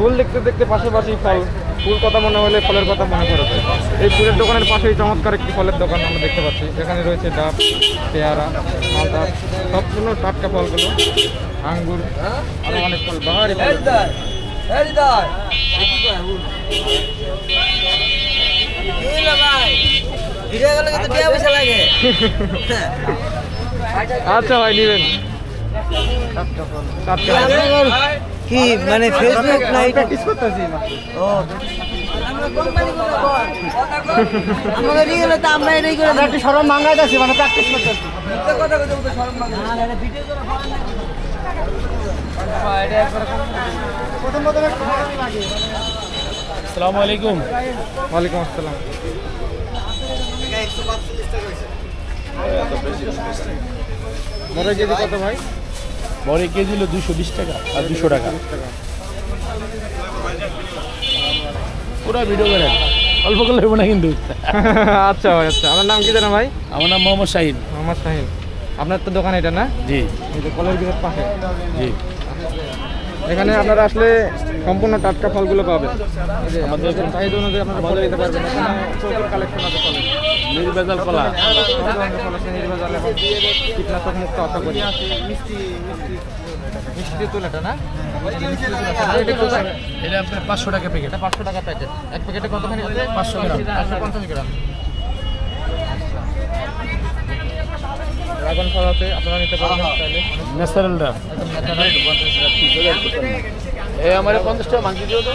ফুল দেখতে দেখতে পাশাপাশি ফুল কথা মনে হলে ফলের কথা মনে পড়ে যায়। এই ফুলের দোকানের পাশেই চমৎকার একটি ফলের দোকান আমরা দেখতে পাচ্ছি। এখানে রয়েছে ডাব, পেয়ারা, মালটা, সবগুলো টাটকা ফলগুলো, আঙ্গুর, আরও অনেক ফল, বাহারি ফল। আচ্ছা ভাই নিবেন কি মানে ফেসবুক না এটা প্র্যাকটিস করতেছি ও আমরা রিয়ে গেলে তো আমরা এটাই করে একটু সরম মাঙ্গাই যাচ্ছি মানে প্র্যাকটিস করতেছি। কথা কথা বলতে শরম লাগে না এটা ভিডিও করে এটা একবার প্রথম একটু ভালো লাগে। আসসালামু আলাইকুম। ওয়ালাইকুম আসসালাম। বড় কেজি কত ভাই? বড় কেজি হলো 220 টাকা আর 200 টাকা। পুরো ভিডিও করেন, অল্প করে হইব না কিন্তু। আচ্ছা ভাই আচ্ছা, আপনার নাম কি জানেন ভাই? আমার নাম মোহাম্মদ শাহিন। মোহাম্মদ শাহিন। আপনার তো দোকান এটা না? জি এই যে কলের গেটের পাশে। জি। এখানে আপনারা আসলে সম্পূর্ণ টাটকা ফলগুলো পাবেন। এই যে আমাদের চাহিদা অনুযায়ী আপনারা ফল নিতে পারবেন। এখানে প্রচুর কালেকশন আছে ফলের। নির্ভেজাল কলা, সব ধরনের ফল আছে, নির্ভেজাল এবং কীটনাশক মুক্ত আশা করি। মিষ্টি তুল এটা না? এটা আপনার 500 টাকা প্যাকেট। এটা 500 টাকা প্যাকেট। এক প্যাকেটে কতখানি আছে? 500 গ্রাম। 550 গ্রাম। ড্রাগন ফল আছে, আপনারা নিতে পারবেন চাইলে। ন্যাচারালটা একদম ন্যাচারাল। এই আমার 50 টাকা ভাঙি দিও তো।